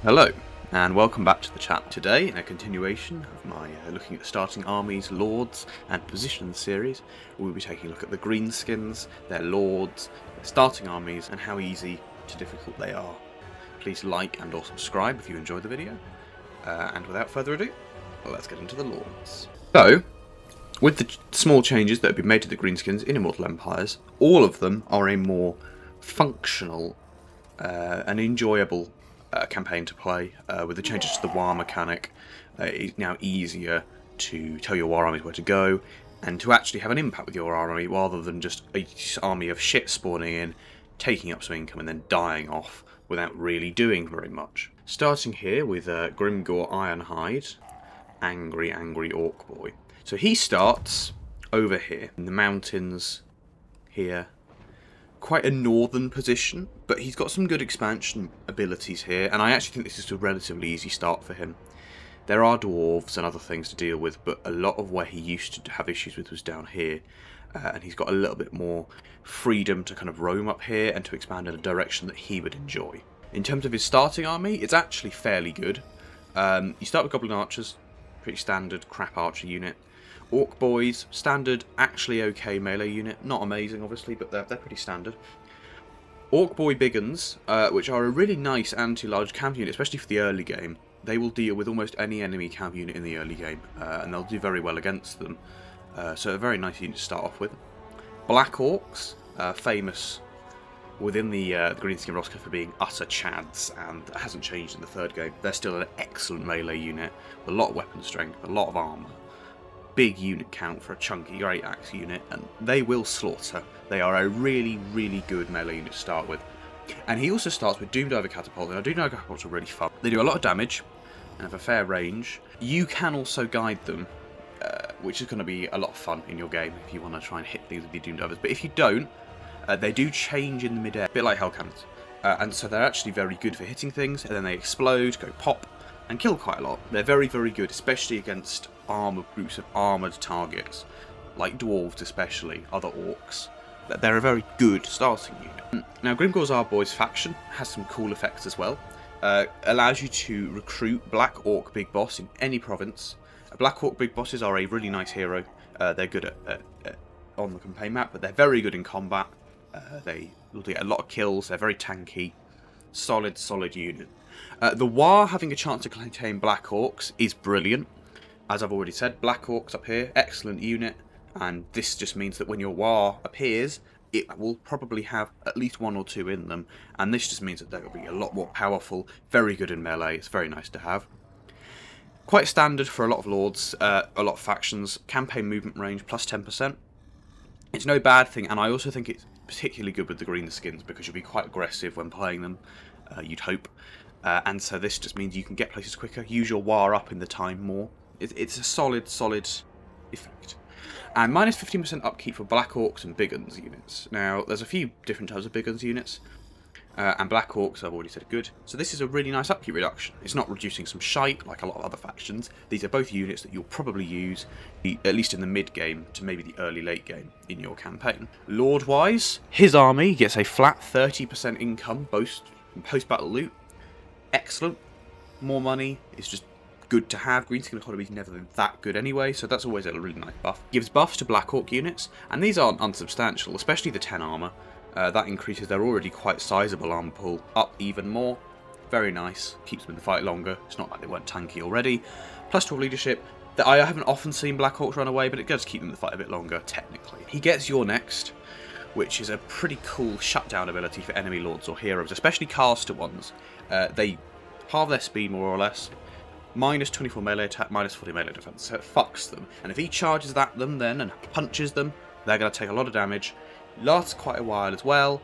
Hello, and welcome back to the chat. Today, in a continuation of my looking at starting armies, lords, and positions series, we'll be taking a look at the greenskins, their lords, their starting armies, and how easy to difficult they are. Please like and or subscribe if you enjoyed the video. And without further ado, let's get into the lords. So, with the small changes that have been made to the greenskins in Immortal Empires, all of them are a more functional and enjoyable campaign to play. With the changes to the war mechanic, it's now easier to tell your war armies where to go and to actually have an impact with your army rather than just an army of shit spawning in, taking up some income and then dying off without really doing very much. Starting here with Grimgor Ironhide, angry orc boy. So he starts over here in the mountains here. Quite a northern position, but he's got some good expansion abilities here, and I actually think this is a relatively easy start for him. There are dwarves and other things to deal with, but a lot of where he used to have issues with was down here, and he's got a little bit more freedom to kind of roam up here and to expand in a direction that he would enjoy. In terms of his starting army, it's actually fairly good. You start with Goblin Archers, pretty standard crap archer unit. Orc boys, standard, actually okay melee unit. Not amazing, obviously, but they're pretty standard. Orc boy Biggins, which are a really nice anti-large camp unit, especially for the early game. They will deal with almost any enemy camp unit in the early game, and they'll do very well against them. So a very nice unit to start off with. Black Orcs, famous within the Greenskin roster for being utter chads, and that hasn't changed in the third game. They're still an excellent melee unit, with a lot of weapon strength, a lot of armour. Big unit count for a chunky great axe unit, and they will slaughter. They are a really good melee unit to start with. And he also starts with Doom Diver Catapult. Now, Doom Diver Catapults are really fun. They do a lot of damage and have a fair range. You can also guide them, which is going to be a lot of fun in your game if you want to try and hit things with your Doom Divers. But if you don't, they do change in the mid-air, a bit like Hell Cannons. And so they're actually very good for hitting things, and then they explode, go pop, and kill quite a lot. They're very good, especially against armoured groups of armoured targets, like dwarves especially, other orcs. They're a very good starting unit. Now, Grimgor's Our Boys faction has some cool effects as well. Allows you to recruit Black Orc Big Boss in any province. Black Orc Big Bosses are a really nice hero. They're good at on the campaign map, but they're very good in combat. They will get a lot of kills. They're very tanky. Solid unit. The War having a chance to contain Black Orcs is brilliant. As I've already said, Black Orcs up here, excellent unit, and this just means that when your War appears, it will probably have at least one or two in them, and this just means that they will be a lot more powerful, very good in melee. It's very nice to have. Quite standard for a lot of lords, a lot of factions. Campaign movement range plus 10%. It's no bad thing, and I also think it's particularly good with the greenskins because you'll be quite aggressive when playing them, you'd hope. And so this just means you can get places quicker, use your War up in the time more. It's a solid effect. And minus 15% upkeep for Black Orcs and Biggins units. Now, there's a few different types of Biggins units. And Black Orcs, I've already said, good. So this is a really nice upkeep reduction. It's not reducing some shite like a lot of other factions. These are both units that you'll probably use, at least in the mid-game to maybe the early-late game in your campaign. Lord-wise, his army gets a flat 30% income boost from post-battle loot. Excellent. More money is just good to have. Greenskin economy is never that good anyway, so that's always a really nice buff. Gives buffs to Black Orc units, and these aren't unsubstantial, especially the 10 armour. That increases their already quite sizable armor pool up even more. Very nice. Keeps them in the fight longer. It's not like they weren't tanky already. Plus 12 leadership. I haven't often seen Black Orcs run away, but it does keep them in the fight a bit longer, technically. He gets Your Next, which is a pretty cool shutdown ability for enemy lords or heroes, especially caster ones. They halve their speed more or less. Minus 24 melee attack, minus 40 melee defense. So it fucks them. And if he charges at them then and punches them, they're going to take a lot of damage. Lasts quite a while as well.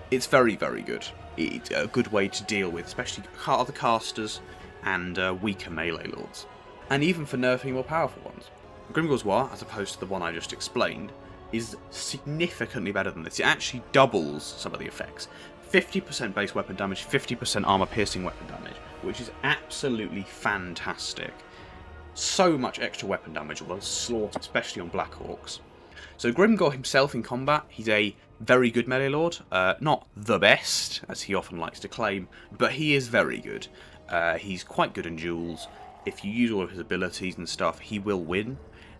It's very good. It's a good way to deal with, especially other casters and weaker melee lords. And even for nerfing more powerful ones. Grimgor's War, as opposed to the one I just explained, is significantly better than this. It actually doubles some of the effects. 50% base weapon damage, 50% armor piercing weapon damage, which is absolutely fantastic. So much extra weapon damage, although slaughter, especially on Black Orcs. So Grimgor himself in combat, he's a very good melee lord. Not the best, as he often likes to claim, but he is very good. He's quite good in duels. If you use all of his abilities and stuff, he will win.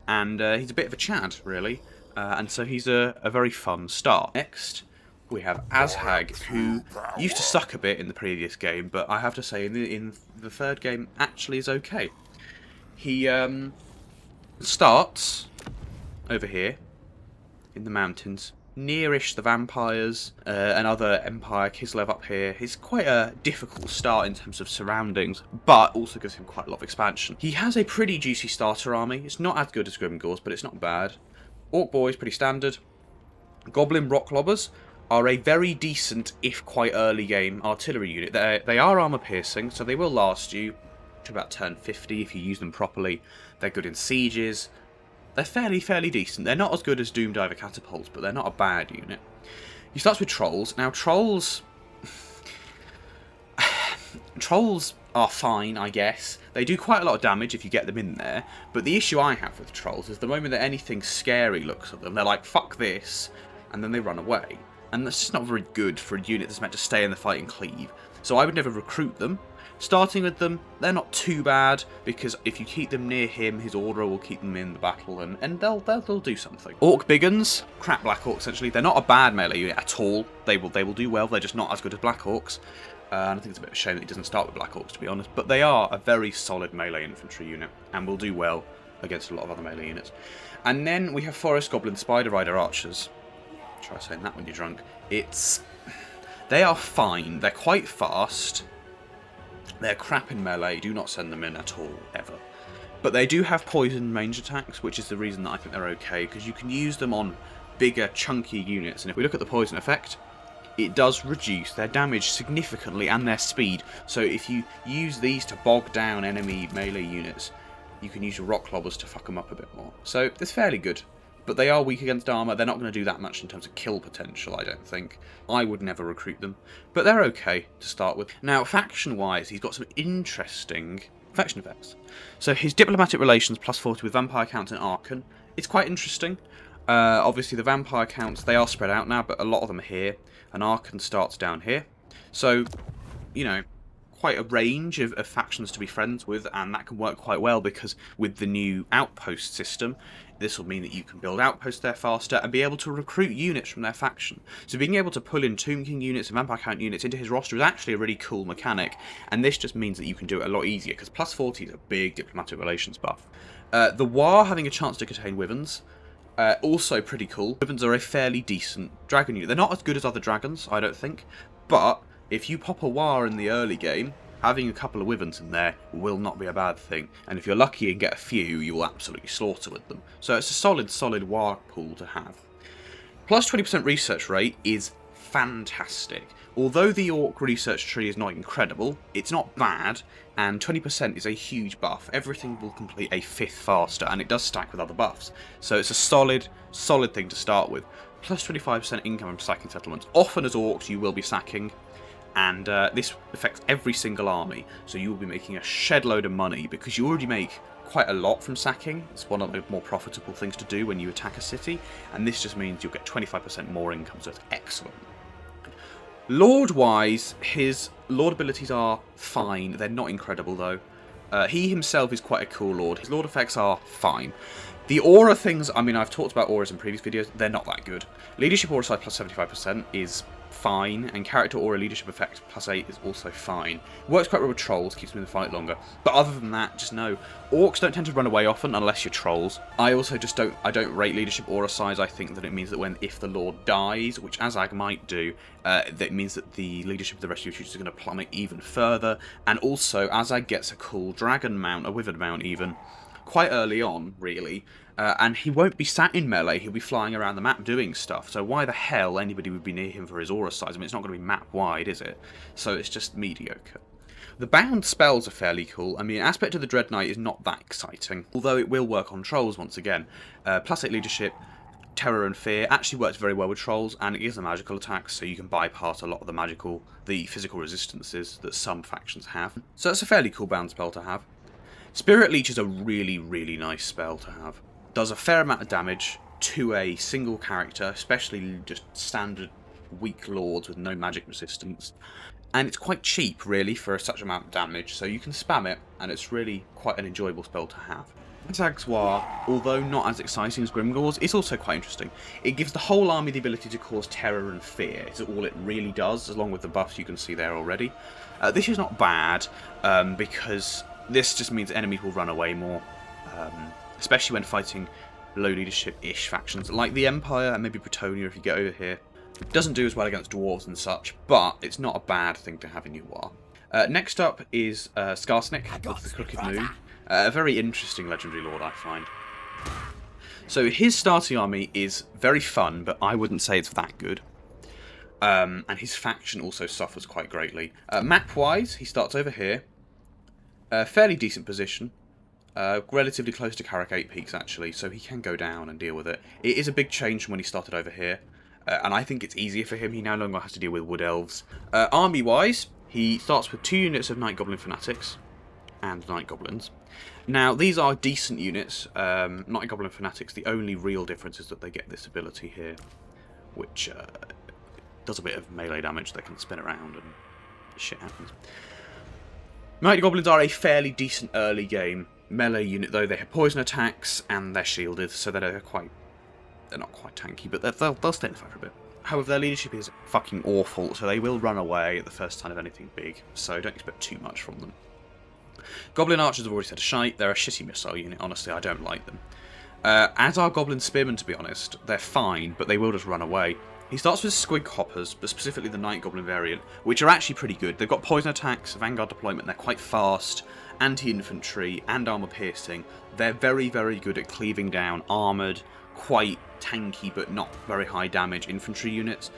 And he's a bit of a Chad, really. And so he's a very fun start. Next, we have Azhag, who used to suck a bit in the previous game, but I have to say in the third game actually is okay. He starts over here in the mountains, nearish the vampires and other Empire Kislev up here. It's quite a difficult start in terms of surroundings, but also gives him quite a lot of expansion. He has a pretty juicy starter army. It's not as good as Grimgor's, but it's not bad. Orc boys, pretty standard. Goblin rock lobbers are a very decent, if quite early game, artillery unit. They are armor piercing, so they will last you to about turn 50 if you use them properly. They're good in sieges. They're fairly decent. They're not as good as Doomdiver catapults, but they're not a bad unit. He starts with trolls. Now trolls are fine, I guess. They do quite a lot of damage if you get them in there, but the issue I have with trolls is the moment that anything scary looks at them, they're like, fuck this, and then they run away. And that's just not very good for a unit that's meant to stay in the fight and cleave. So I would never recruit them. Starting with them, they're not too bad, because if you keep them near him, his order will keep them in the battle, and they'll do something. Orc Biggins, crap Black Orcs essentially. They're not a bad melee unit at all. They will do well. They're just not as good as Black Orcs. And I think it's a bit of a shame that he doesn't start with Black Orcs, to be honest. But they are a very solid melee infantry unit, and will do well against a lot of other melee units. And then we have Forest Goblin Spider Rider Archers. Try saying that when you're drunk. They are fine. They're quite fast. They're crap in melee, do not send them in at all, ever. But they do have poison range attacks, which is the reason that I think they're okay, because you can use them on bigger, chunky units. And if we look at the poison effect, it does reduce their damage significantly and their speed. So if you use these to bog down enemy melee units, you can use your rock lobbers to fuck them up a bit more. So it's fairly good. But they are weak against armour. They're not going to do that much in terms of kill potential, I don't think. I would never recruit them. But they're okay to start with. Now, faction-wise, he's got some interesting faction effects. So his diplomatic relations plus 40 with vampire counts and Archon. It's quite interesting. Obviously, the vampire counts, they are spread out now, but a lot of them are here. And Archon starts down here. So, you know, quite a range of factions to be friends with, and that can work quite well because with the new outpost system, this will mean that you can build outposts there faster and be able to recruit units from their faction. So being able to pull in Tomb King units and Vampire Count units into his roster is actually a really cool mechanic, and this just means that you can do it a lot easier because plus 40 is a big diplomatic relations buff. The War having a chance to contain Wyverns, also pretty cool. Wyverns are a fairly decent dragon unit. They're not as good as other dragons, I don't think, but if you pop a War in the early game, having a couple of Wyverns in there will not be a bad thing, and if you're lucky and get a few, you will absolutely slaughter with them. So it's a solid War pool to have. Plus 20% research rate is fantastic. Although the Orc research tree is not incredible, it's not bad, and 20% is a huge buff. Everything will complete a fifth faster, and it does stack with other buffs. So it's a solid thing to start with. Plus 25% income from sacking settlements. Often as Orcs you will be sacking, and this affects every single army, so you will be making a shed load of money because you already make quite a lot from sacking. It's one of the more profitable things to do when you attack a city, and this just means you'll get 25% more income, so it's excellent. Lord-wise, his Lord abilities are fine. They're not incredible, though. He himself is quite a cool Lord. His Lord effects are fine. The aura things, I mean, I've talked about auras in previous videos. They're not that good. Leadership aura size plus 75% is fine, and character aura leadership effect plus 8 is also fine. Works quite well with trolls, keeps them in the fight longer. But other than that, just no. Orcs don't tend to run away often unless you're trolls. I also just don't rate leadership aura size. I think that it means that if the Lord dies, which Azhag might do, that means that the leadership of the rest of your troops is going to plummet even further. And also, Azhag gets a cool dragon mount, a withered mount even, quite early on, really. And he won't be sat in melee, he'll be flying around the map doing stuff. So why the hell anybody would be near him for his aura size? I mean, it's not going to be map wide, is it? So it's just mediocre. The bound spells are fairly cool. I mean, Aspect of the Dread Knight is not that exciting, although it will work on trolls once again. Plus 8 leadership, terror and fear actually works very well with trolls, and it gives them magical attacks, so you can bypass a lot of the physical resistances that some factions have. So it's a fairly cool bound spell to have. Spirit Leech is a really nice spell to have. Does a fair amount of damage to a single character, especially just standard weak lords with no magic resistance. And it's quite cheap, really, for such amount of damage, so you can spam it, and it's really quite an enjoyable spell to have. Azhag's War, although not as exciting as Grimgor's, is also quite interesting. It gives the whole army the ability to cause terror and fear. It's all it really does, along with the buffs you can see there already. This is not bad, because this just means enemies will run away more, especially when fighting low leadership-ish factions, like the Empire and maybe Bretonnia if you get over here. It doesn't do as well against dwarves and such, but it's not a bad thing to have in your war. Next up is Skarsnik with the Crooked Moon. A very interesting legendary lord, I find. So his starting army is very fun, but I wouldn't say it's that good. And his faction also suffers quite greatly. Map-wise, he starts over here. Fairly decent position. Relatively close to Carrick 8 Peaks, actually, so he can go down and deal with it. It is a big change from when he started over here. And I think it's easier for him. He no longer has to deal with Wood Elves. Army-wise, he starts with 2 units of Night Goblin Fanatics and Night Goblins. Now, these are decent units. Night Goblin Fanatics, the only real difference is that they get this ability here, which does a bit of melee damage. They can spin around and shit happens. Night Goblins are a fairly decent early game melee unit, though. They have poison attacks and they're shielded, so they're not quite tanky, but they'll stay in the fight for a bit. However, their leadership is fucking awful, so they will run away at the first sign of anything big, so don't expect too much from them. Goblin Archers have already said a shite. They're a shitty missile unit, honestly, I don't like them. As are Goblin Spearmen, to be honest. They're fine, but they will just run away. He starts with Squig Hoppers, but specifically the Night Goblin variant, which are actually pretty good. They've got poison attacks, vanguard deployment, they're quite fast, anti-infantry, and armor piercing. They're very, very good at cleaving down armoured, quite tanky but not very high damage infantry units.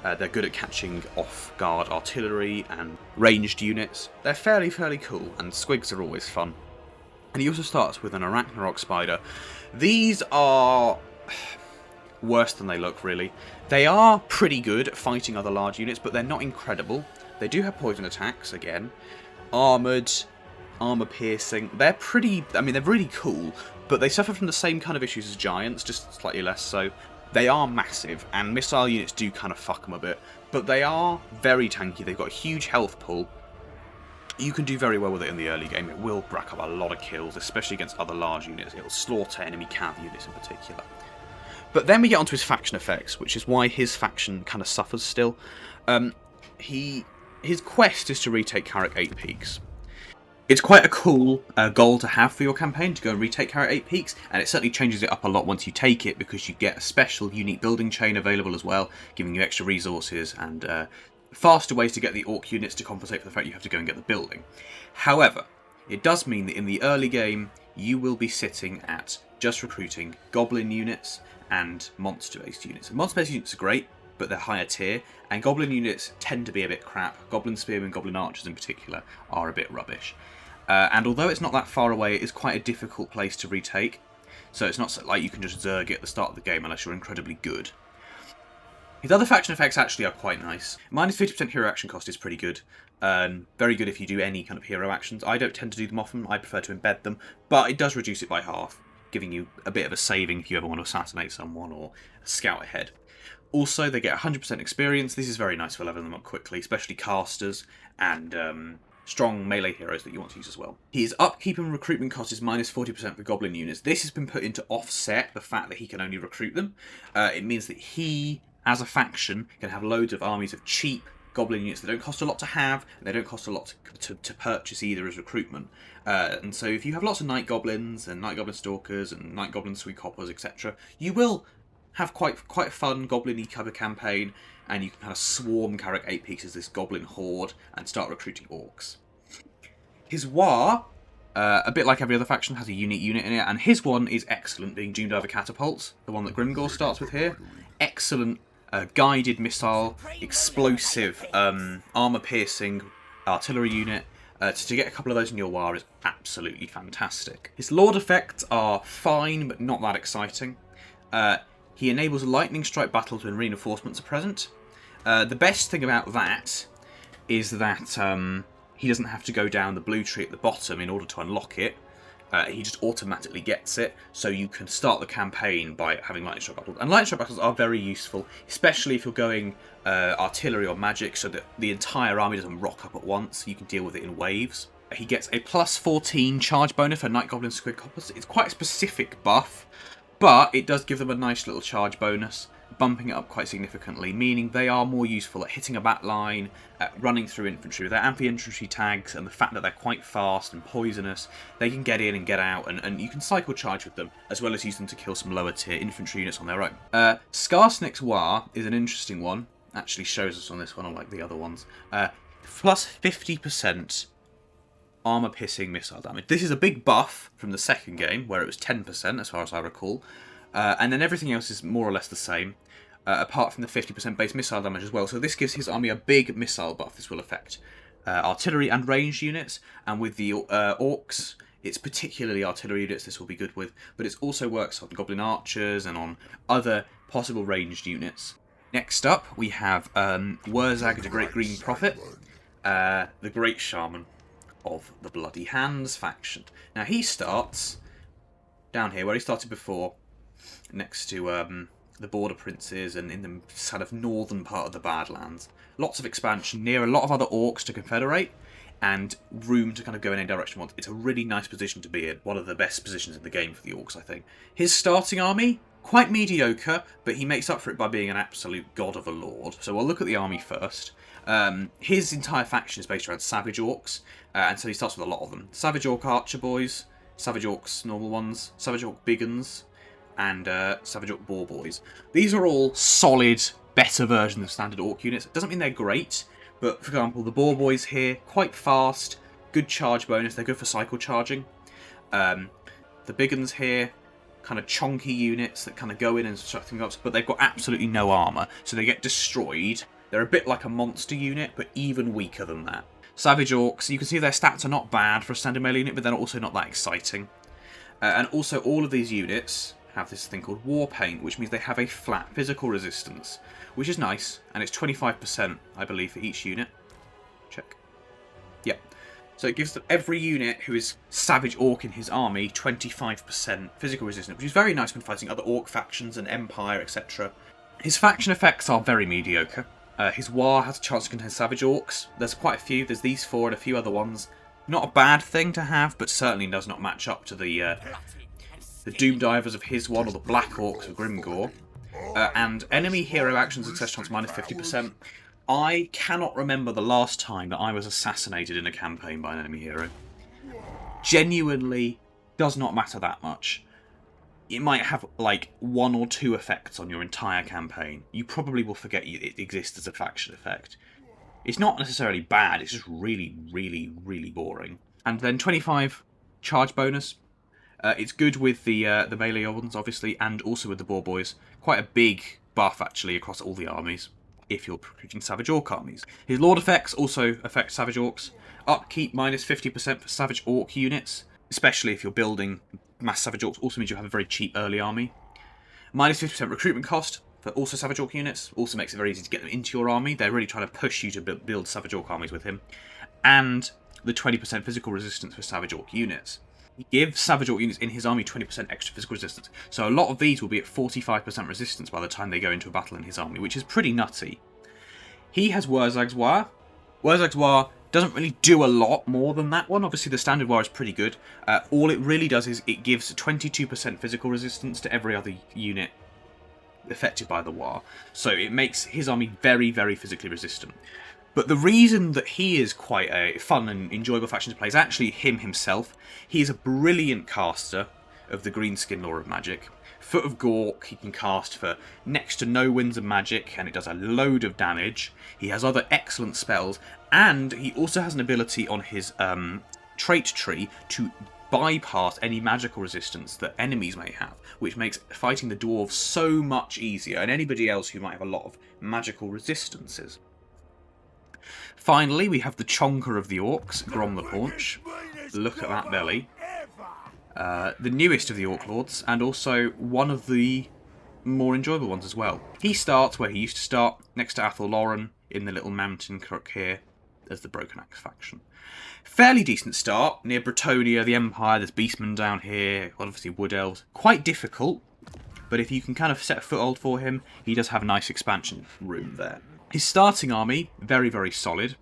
They're good at catching off-guard artillery and ranged units. They're fairly cool, and squigs are always fun. And he also starts with an Arachnarok Spider. These are worse than they look, really. They are pretty good at fighting other large units, but they're not incredible. They do have poison attacks, again. Armoured, armour piercing. They're pretty, I mean, they're really cool, but they suffer from the same kind of issues as giants, just slightly less so. They are massive, and missile units do kind of fuck them a bit, but they are very tanky. They've got a huge health pool. You can do very well with it in the early game. It will rack up a lot of kills, especially against other large units. It will slaughter enemy cav units in particular. But then we get onto his faction effects, which is why his faction kind of suffers still. His quest is to retake Carrick 8 Peaks. It's quite a cool goal to have for your campaign, to go and retake Carrick 8 Peaks, and it certainly changes it up a lot once you take it, because you get a special unique building chain available as well, giving you extra resources and faster ways to get the orc units to compensate for the fact you have to go and get the building. However, it does mean that in the early game, you will be sitting at just recruiting goblin units and monster-based units. And monster-based units are great, but they're higher tier, and goblin units tend to be a bit crap. Goblin Spearmen, Goblin Archers in particular, are a bit rubbish. And although it's not that far away, it is quite a difficult place to retake, so it's not like you can just zerg it at the start of the game unless you're incredibly good. His other faction effects actually are quite nice. Minus 50% hero action cost is pretty good. Very good if you do any kind of hero actions. I don't tend to do them often, I prefer to embed them, but it does reduce it by half, giving you a bit of a saving if you ever want to assassinate someone or scout ahead. Also, they get 100% experience. This is very nice for leveling them up quickly, especially casters and strong melee heroes that you want to use as well. His upkeep and recruitment cost is minus 40% for goblin units. This has been put in to offset the fact that he can only recruit them. It means that he, as a faction, can have loads of armies of cheap goblin units that don't cost a lot to have, and they don't cost a lot to purchase either as recruitment. And so if you have lots of night goblins and night goblin stalkers and night goblin sweet coppers, etc., you will have quite a fun goblin-y cover campaign, and you can kind of swarm Carrick 8 Peaks as this goblin horde and start recruiting orcs. His War, a bit like every other faction, has a unique unit in it, and his one is excellent, being Doomdiver Catapults, the one that Grimgor starts with here. Excellent guided missile, explosive, armour-piercing artillery unit. To get a couple of those in your War is absolutely fantastic. His Lord effects are fine, but not that exciting. He enables a lightning strike battles when reinforcements are present. The best thing about that is that he doesn't have to go down the blue tree at the bottom in order to unlock it. He just automatically gets it, so you can start the campaign by having lightning strike battles. And lightning strike battles are very useful, especially if you're going artillery or magic, so that the entire army doesn't rock up at once. You can deal with it in waves. He gets a plus 14 charge bonus for Night Goblin Squid Coppers. It's quite a specific buff, but it does give them a nice little charge bonus, bumping it up quite significantly, meaning they are more useful at hitting a back line, at running through infantry. With their anti-infantry tags and the fact that they're quite fast and poisonous, they can get in and get out, and you can cycle charge with them, as well as use them to kill some lower tier infantry units on their own. Skarsnik's War is an interesting one. Actually shows us on this one, unlike the other ones. Plus 50% armor-piercing missile damage. This is a big buff from the second game, where it was 10%, as far as I recall. And then everything else is more or less the same, apart from the 50% base missile damage as well. So this gives his army a big missile buff. This will affect artillery and ranged units, and with the orcs, it's particularly artillery units this will be good with, but it also works on goblin archers and on other possible ranged units. Next up, we have Wurrzag the Great Green Prophet, the Great Shaman of the Bloody Hands faction. Now he starts down here, where he started before, next to the Border Princes and in the kind of northern part of the Badlands. Lots of expansion, near a lot of other orcs to confederate, and room to kind of go in any direction you want. It's a really nice position to be in, one of the best positions in the game for the orcs, I think. His starting army, quite mediocre, but he makes up for it by being an absolute god of a lord. So we'll look at the army first. His entire faction is based around Savage Orcs, and so he starts with a lot of them. Savage Orc Archer Boys, Savage Orcs normal ones, Savage Orc Big Uns, and Savage Orc Boar Boys. These are all solid, better versions of standard Orc units. It doesn't mean they're great, but for example, the Boar Boys here, quite fast, good charge bonus, they're good for cycle charging. The Big Uns here, kind of chonky units that kind of go in and shut things up, but they've got absolutely no armour, so they get destroyed. They're a bit like a monster unit, but even weaker than that. Savage Orcs, you can see their stats are not bad for a standard melee unit, but they're also not that exciting. And also all of these units have this thing called War Paint, which means they have a flat physical resistance, which is nice, and it's 25%, I believe, for each unit. Check. Yep. So it gives every unit who is Savage Orc in his army 25% physical resistance, which is very nice when fighting other Orc factions and Empire, etc. His faction effects are very mediocre. His War has a chance to contain Savage Orcs. There's quite a few. There's these four and a few other ones. Not a bad thing to have, but certainly does not match up to the Doom Divers of his one or the Black Orcs of Grimgor. And enemy hero action success chance minus 50%. I cannot remember the last time that I was assassinated in a campaign by an enemy hero. Genuinely does not matter that much. It might have like 1 or 2 effects on your entire campaign. You probably will forget it exists as a faction effect. It's not necessarily bad, it's just really, really, really boring. And then 25 charge bonus. It's good with the melee ones, obviously, and also with the Boar Boys. Quite a big buff, actually, across all the armies, if you're recruiting Savage Orc armies. His Lord effects also affect Savage Orcs. Upkeep minus 50% for Savage Orc units, especially if you're building mass Savage Orcs. Also means you have a very cheap early army. Minus 50% recruitment cost for also Savage Orc units. Also makes it very easy to get them into your army. They're really trying to push you to build Savage Orc armies with him. And the 20% physical resistance for Savage Orc units. He gives Savage Orc units in his army 20% extra physical resistance. So a lot of these will be at 45% resistance by the time they go into a battle in his army, which is pretty nutty. He has Wurrzag's War. Wurrzag's War doesn't really do a lot more than that one. Obviously the standard War is pretty good. All it really does is it gives 22% physical resistance to every other unit affected by the War. So it makes his army very, very physically resistant. But the reason that he is quite a fun and enjoyable faction to play is actually him himself. He is a brilliant caster of the Greenskin Law of Magic. Foot of Gork he can cast for next to no winds of magic, and it does a load of damage. He has other excellent spells, and he also has an ability on his trait tree to bypass any magical resistance that enemies may have, which makes fighting the dwarves so much easier, and anybody else who might have a lot of magical resistances. Finally, we have the chonker of the orcs, Grom the Paunch. Look at that belly. The newest of the Orc Lords, and also one of the more enjoyable ones as well. He starts where he used to start, next to Athel Lauren, in the little mountain crook here. as the Broken Axe faction. Fairly decent start, near Bretonia, the Empire, there's Beastmen down here, obviously Wood Elves. Quite difficult, but if you can kind of set a foothold for him, he does have a nice expansion room there. His starting army, very, very solid.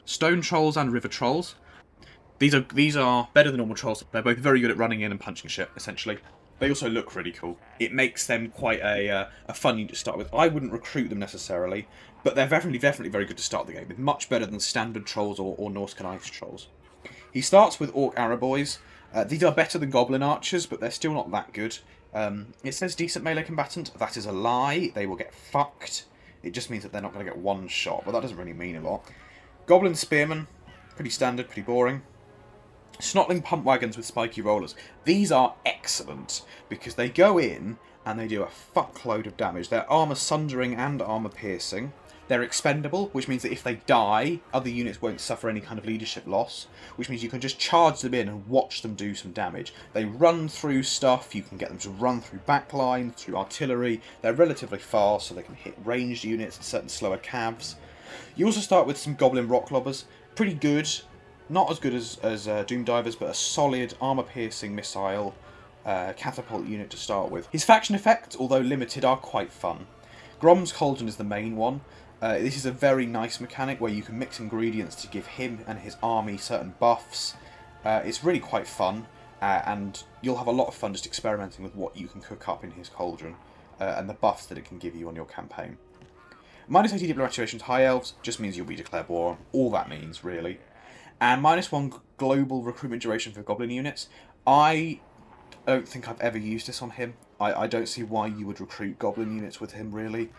Stone Trolls and River Trolls. These are better than normal Trolls. They're both very good at running in and punching shit, essentially. They also look really cool. It makes them quite a fun unit to start with. I wouldn't recruit them necessarily, but they're definitely very good to start the game with. Much better than standard Trolls or Norscan Ice Trolls. He starts with Orc Araboys. These are better than Goblin Archers, but they're still not that good. It says decent melee combatant. That is a lie. They will get fucked. It just means that they're not going to get one shot, but that doesn't really mean a lot. Goblin Spearmen. Pretty standard, pretty boring. Snotling Pump Wagons with Spiky Rollers. These are excellent, because they go in and they do a fuckload of damage. They're armour sundering and armour piercing. They're expendable, which means that if they die, other units won't suffer any kind of leadership loss, which means you can just charge them in and watch them do some damage. They run through stuff, you can get them to run through backlines, through artillery. They're relatively fast, so they can hit ranged units and certain slower cavs. You also start with some Goblin Rock Lobbers. Pretty good. Not as good as Doom Divers, but a solid armour-piercing missile catapult unit to start with. His faction effects, although limited, are quite fun. Grom's Cauldron is the main one. This is a very nice mechanic where you can mix ingredients to give him and his army certain buffs. It's really quite fun, and you'll have a lot of fun just experimenting with what you can cook up in his cauldron and the buffs that it can give you on your campaign. Minus 80 diplomatization to High Elves just means you'll be declared war. All that means, really. And -1 global recruitment duration for Goblin units. I don't think I've ever used this on him. I don't see why you would recruit Goblin units with him, really.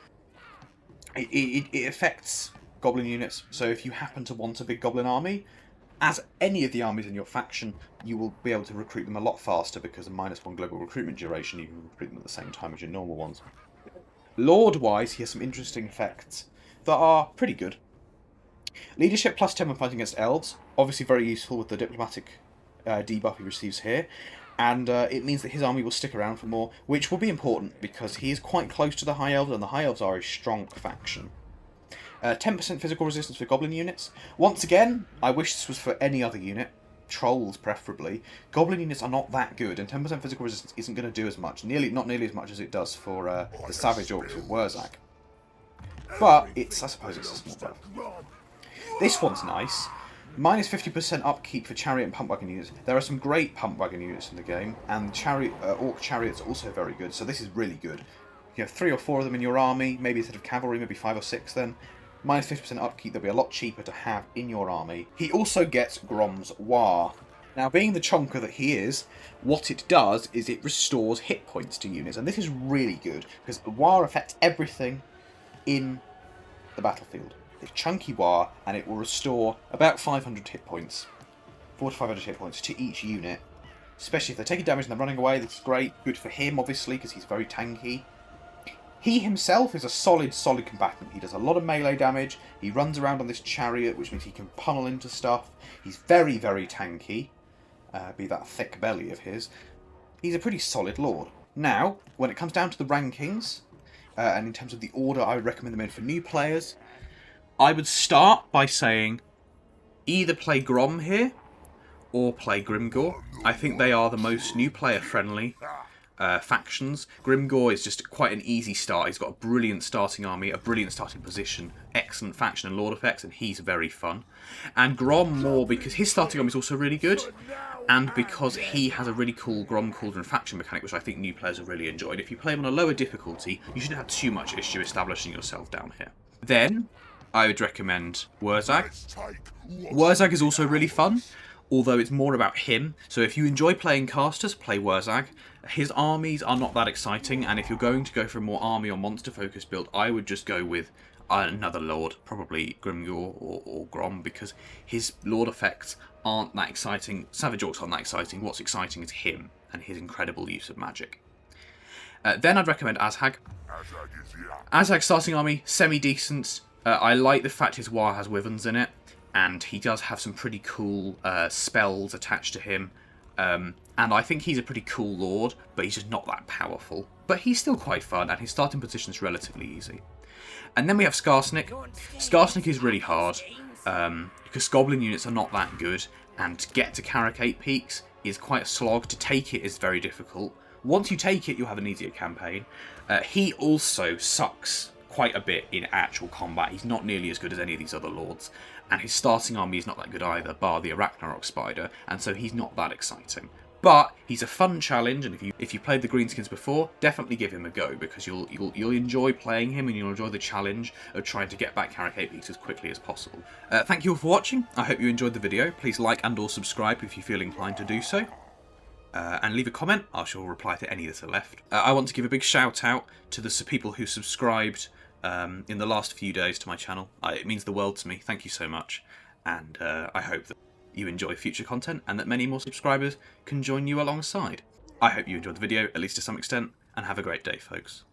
It affects Goblin units, so if you happen to want a big Goblin army, as any of the armies in your faction, you will be able to recruit them a lot faster because of -1 global recruitment duration. You can recruit them at the same time as your normal ones. Lord-wise, he has some interesting effects that are pretty good. Leadership +10 when fighting against elves. Obviously very useful with the diplomatic debuff he receives here. And it means that his army will stick around for more, which will be important because he is quite close to the High Elves, and the High Elves are a strong faction. 10% physical resistance for Goblin units. Once again, I wish this was for any other unit. Trolls, preferably. Goblin units are not that good, and 10% physical resistance isn't going to do as much. Not nearly as much as it does for the Savage Orcs with Wurrzag. But I suppose it's a small buff. This one's nice. Minus 50% upkeep for chariot and pump wagon units. There are some great pump wagon units in the game, and orc chariots are also very good, so this is really good. You have 3 or 4 of them in your army, maybe instead of cavalry, maybe 5 or 6 then. Minus 50% upkeep, they'll be a lot cheaper to have in your army. He also gets Grom's War. Now, being the chonker that he is, what it does is it restores hit points to units, and this is really good, because War affects everything in the battlefield. It's chunky War, and it will restore about 500 hit points. 4 to 500 hit points to each unit. Especially if they're taking damage and they're running away, this is great. Good for him, obviously, because he's very tanky. He himself is a solid combatant. He does a lot of melee damage. He runs around on this chariot, which means he can pummel into stuff. He's very, very tanky. Be that thick belly of his. He's a pretty solid lord. Now, when it comes down to the rankings, and in terms of the order I would recommend them in for new players, I would start by saying either play Grom here or play Grimgor. I think they are the most new player friendly factions. Grimgor is just quite an easy start. He's got a brilliant starting army, a brilliant starting position, excellent faction and lord effects, and he's very fun. And Grom more because his starting army is also really good, and because he has a really cool Grom Cauldron faction mechanic, which I think new players have really enjoyed. If you play him on a lower difficulty, you shouldn't have too much issue establishing yourself down here. Then I would recommend Wurrzag. Wurrzag is also really fun, although it's more about him. So if you enjoy playing casters, play Wurrzag. His armies are not that exciting, and if you're going to go for a more army or monster focused build, I would just go with another lord, probably Grimgor or Grom, because his lord effects aren't that exciting. Savage Orcs aren't that exciting. What's exciting is him and his incredible use of magic. Then I'd recommend Azhag. Azhag's starting army, semi-decent. I like the fact his War has Wyverns in it, and he does have some pretty cool spells attached to him. And I think he's a pretty cool lord, but he's just not that powerful. But he's still quite fun, and his starting position is relatively easy. And then we have Skarsnik. Skarsnik is really hard. because Goblin units are not that good, and to get to Caracate Peaks is quite a slog. To take it is very difficult. Once you take it, you'll have an easier campaign. He also sucks quite a bit in actual combat. He's not nearly as good as any of these other lords, and his starting army is not that good either, bar the Arachnarok Spider, and so he's not that exciting. But he's a fun challenge, and if you've played the Greenskins before, definitely give him a go, because you'll enjoy playing him, and you'll enjoy the challenge of trying to get back Caracate Peaks as quickly as possible. Thank you all for watching. I hope you enjoyed the video. Please like and or subscribe if you feel inclined to do so. And leave a comment. I shall reply to any that are left. I want to give a big shout out to the people who subscribed in the last few days to my channel. It means the world to me. Thank you so much. And I hope that you enjoy future content and that many more subscribers can join you alongside. I hope you enjoyed the video, at least to some extent, and have a great day, folks.